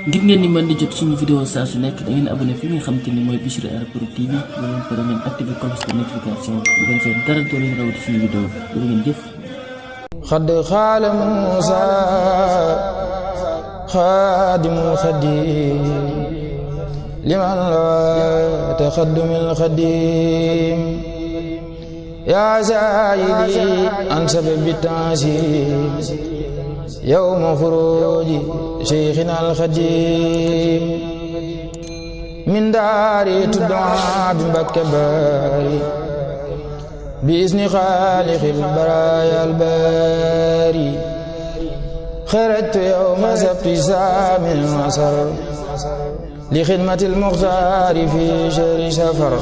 ngir ngeen ni mën di jot suñu vidéo saa su nekk da ngeen abonné fi nga xamante ni mooy Bichri Airport TV ba leen pare ngeen activé cloche de notification bu ko defee dara doo leen rawati suñu vidéo doo ngeen jëf xad xaala Muusa xaadimul xadim liman la taxaddumil xadim yaa saayili an sababi tanzim yawma xuruuji sheykhina al-xadim min daari tuddaa bi Mbakke Bari bi izni xaaliqil baraaya al-baari xarajtu yawma sabti saamin asar li xidmatil muxtaari fi shahri safar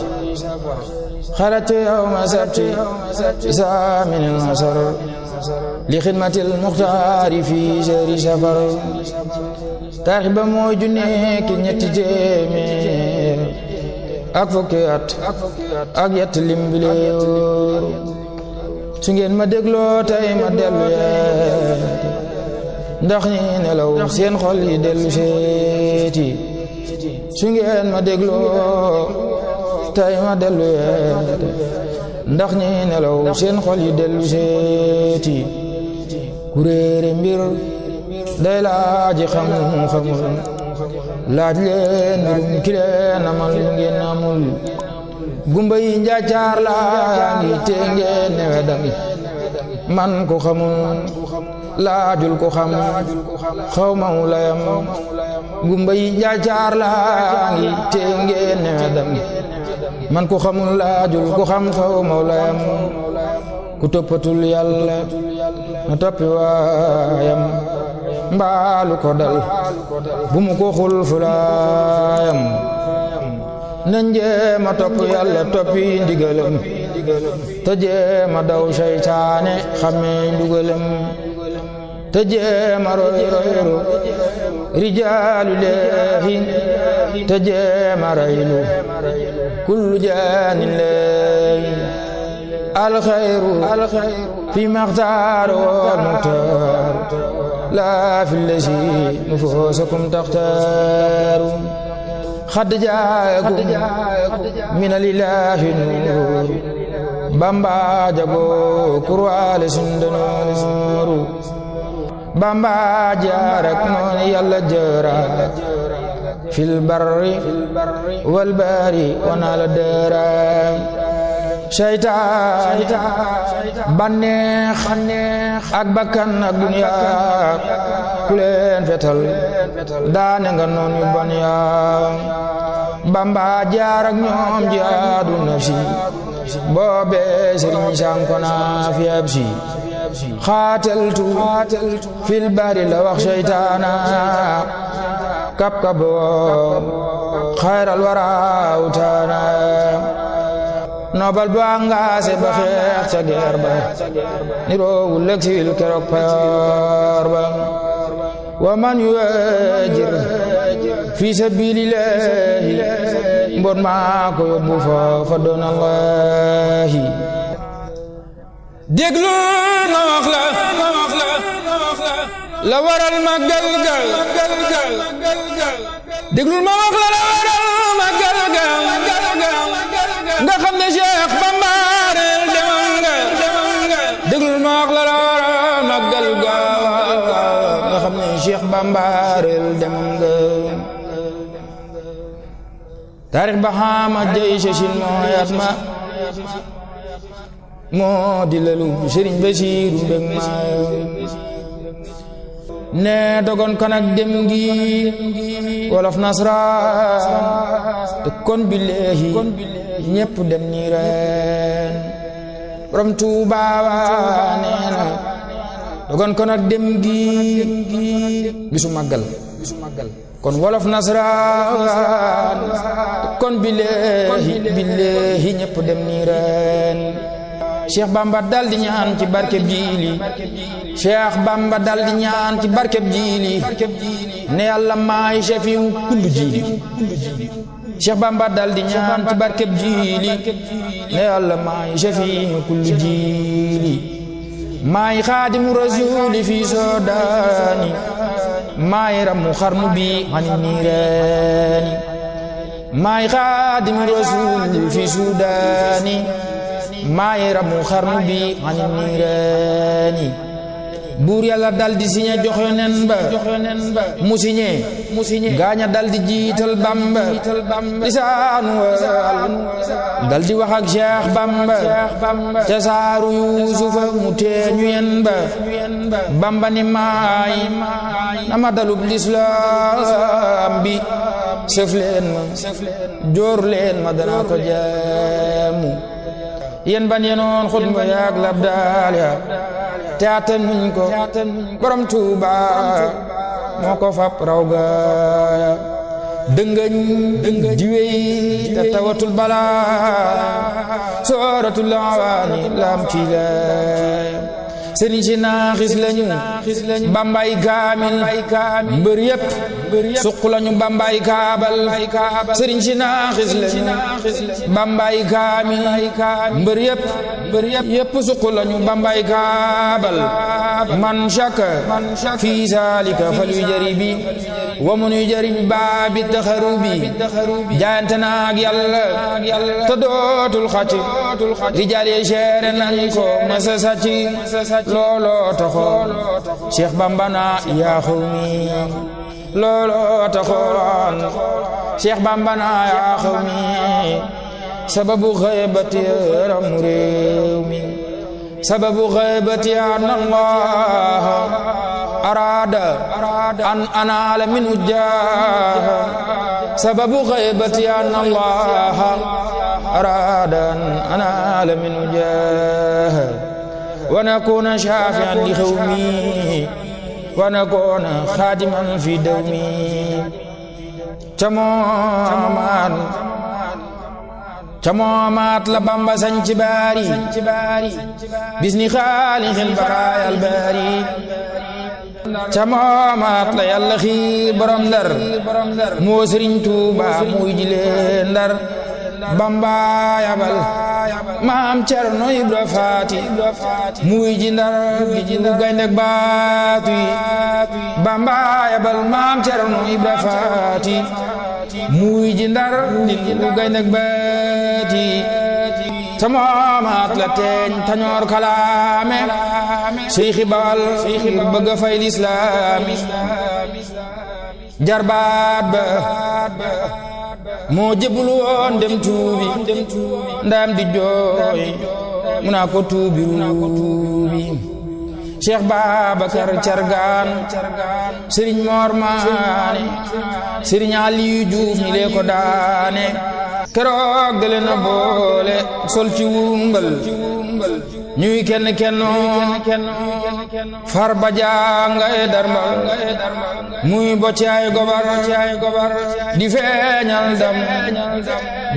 xarajtu yawma sabti saamin asar li xidmatil muxtaari fi shahri safar taarix ba mooy junne ki ñetti téeméer ak fukki at ak yett lim bi leer su ngeen ma dégloo tey ma dellu yeeti ndax ñi nelaw seen xol yi dellu seeti su ngeen ma dégloo tey ma dellu yeeti ndax ñi nelaw seen xol yi dellu seeti ku réere mbir day laaji xam-xamul laaj leen mbirum ki leen amal lu ngeen amul gumba yi njaacaar laa ngi te ngeen newe dam man ko xamul laajul ko xam xaw ma layam gumba yi njaacaar laa ngi te ngeen newe dam man ko xamul laajul ko xam xaw ma layam ku toppatul yàlla na toppi waayam mbaalu ko dal bu mu ko xul fulaayam na jéema topp yàlla toppi ndigalam te jéema daw seytaane xamee ndugalam te jéema roy royru rijaalu leehi te jéema raylu kullu jaanin leehi alxayru fi maxtaar wal muxtaar laa fi lasi nufuusakum taxtaaru xad jaakum minalilaahi nuur Bamba jagoo kurwaale sundanooru Bamba jaarak noon yàlla jëraat fil barri wal bahri wanaala dëraat seytaan banneex ak bakkan ak duniyaa ku leen fetal daane nga noon yu bon yaa Bamba jaar ak ñoom jihaadu nafsi boobe sëriñ sankona fi absi xaataltu fil bahri la wax seytaana kap xayral waraaw taana nobal bu angaase ba xeex ca geer ba niroowu lëg siwil keroog payoor ba wa man yuwaajir fi sabilillahi mbon maa ko yóbbu fa doon Allahi déglu na wax la waral màggal ga déglu ma wax la waral màggal ga nga xam ne Cheikh Bamba reel demal nga déglul ma wax la waral màggal ga nga xam ne Cheikh Bamba reel demal nga taarix ba xaama jay sësin mooy at ma moo di lalu Sëriñ Basiiru mbég ma ne dogon kan ak dem gi wolof nasraan te kon billahi ñépp dem ni reen borom Tuuba nee na dogon kan ak dem gi bisu màggal kon wolof nasraan te kon billahi ñépp dem ni reen Cheikh Bamba dal di ñaan ci barkeb jiili Cheikh Bamba dal di ñaan ci barkeb jiili ne yàlla maay shafiu kullu jiili Cheikh Bamba dal di ñaan ci barkeb jiili ne yàlla maay shafiu kullu jiili maay xaadimu rasuuli fi soodaani maay ramu xarnu bi ani niiraani maay xaadimu rasuuli fi suudaani maay ramu xarnu bi ani niiraani buur yàlla daldi siñe jox yonen ba mu siñe gaaña daldi jiital Bamba lisaanu wal daldi wax ak Cheikh Bamba ca saaru Yuusufa mu teeñu yen ba Bamba ni maay nama dalub lislaam bi sëf leen ma joor leen ma dana ko jaamu yen ban yenoon xutba yaak labdaal ya te atanuñ ko borom Tuuba moo ko fab raw gaaya dëngëñ jiwey te tawatul balaa sooratul awaani lam ci laaya sëriñ si naaxis lañu Bambay kaamil mbër yépp suq lañu Bambay kaabal sëriñ si naaxis lañu Bambay kaamil mbër yépp suq lañu Bambay kaabal man shakka fi zalika fal yujaribi wa mun yujaribi baabi taxarubi jaayante naag Yàlla te dootul xacc rijaal yi seere nañ ko masa sàcc looloo taxoon Cheikh Bamba na yaa xawmi looloo taxoon Cheikh Bamba na yaa xawmi sababu xaybati ramu réew mi sababu xaybati an Allah arada an anaala min ujjaaha sababu xaybati an Allah arada an anaala min ujjaaha wa nakuna shafi'an li xawmi wa nakuna xaadiman fi dawmi ca moomaat la Bamba sañ ci baari bisni xaalixil baraayal baari ca moomaat la Yàlla xiir borom Ndar moo Sëriñ Tuuba muy jilee Ndar Bamba yabal maam Cerno Ibra Faati muy ji Ndar gi ji gayndeg baatu yi Bamba yabal maam Cerno Ibra Faati muy ji Ndar gi ji gayndeg baatu yi sama maat la teeñ tañoor kalaame Seyxi Bawal ngir bëgg a fay lislaami jarbaat ba moo jébul woon dem tuubi ndam di jooy mu naa ko tuubi ruubi Cheikh Babacar Cargaan Sëriñ Mor Maane Sëriñ Aliyu Juuf ñi lee ko daane keroog de leen a boole sol ci wungal ñuy kenn far ba jàngay darmbal muy bocci ay gobar di feeñal dam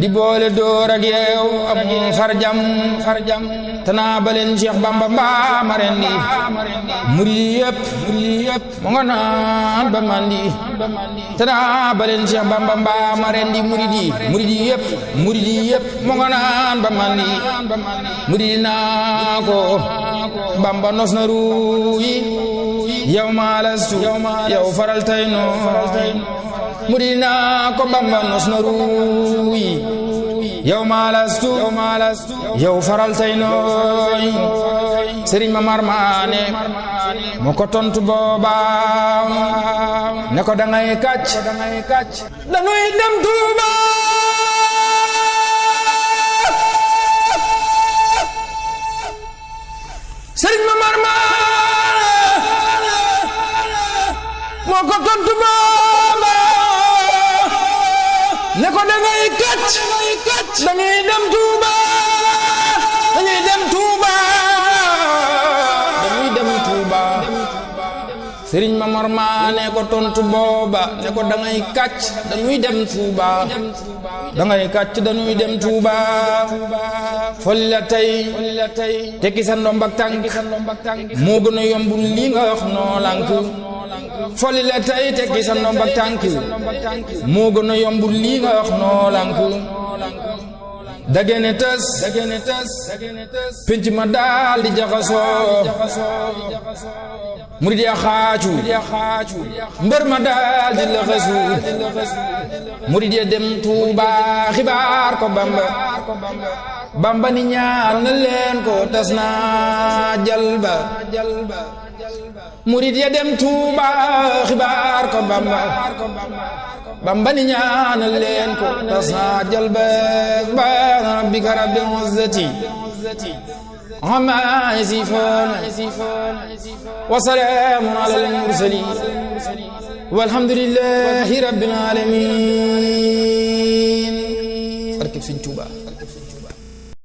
di boole door ak yeew am farjam tanaa baleen Cheikh Bamba mbaa ma rendi murid yëpp mo nga naan ba mandi tanaa baleen Cheikh Bamba mbaa ma rendi murid yëpp mo nga naan ba mandi murid naa ko Bamba nos na ruuyi yow maa lastu yow faral tay nooy murid naa ko Bamba nos na ruuyi yow maa lastu yow faral tay nooy Sëriñ Mamar Maane moo ko tontu booba ne ko dangay kàcc dañuy dem Tuuba Sëriñ Mamar Maane moo ko tontu booba ne ko dangay kàcc dañuy dem Tuuba Sëriñ Mamar Maane ko tontu booba ne ko dangay kàcc dañuy dem Tuuba foli la tey tekki sa ndomb ak tànk moo gën a yomb lii nga wax noo lànk foli la tey tekki sa ndomb ak tànk moo gën a yomb lii nga wax noo lànk dagene tës penc ma daal di jaxasoo murid ya xaacu mbër ma daal di laxasu murid ya dem Tuuba xibaar ko Bamba ni ñaan na leen ko tas na jalba murid ya dem Tuuba xibaar ko Bamba ni ñaan na leen ko tas na jalba subhaana rabbika rabbil izzati ammaa yasifuun wa salaamun alal mursaliin walhamdulillahi rabbil aalamiin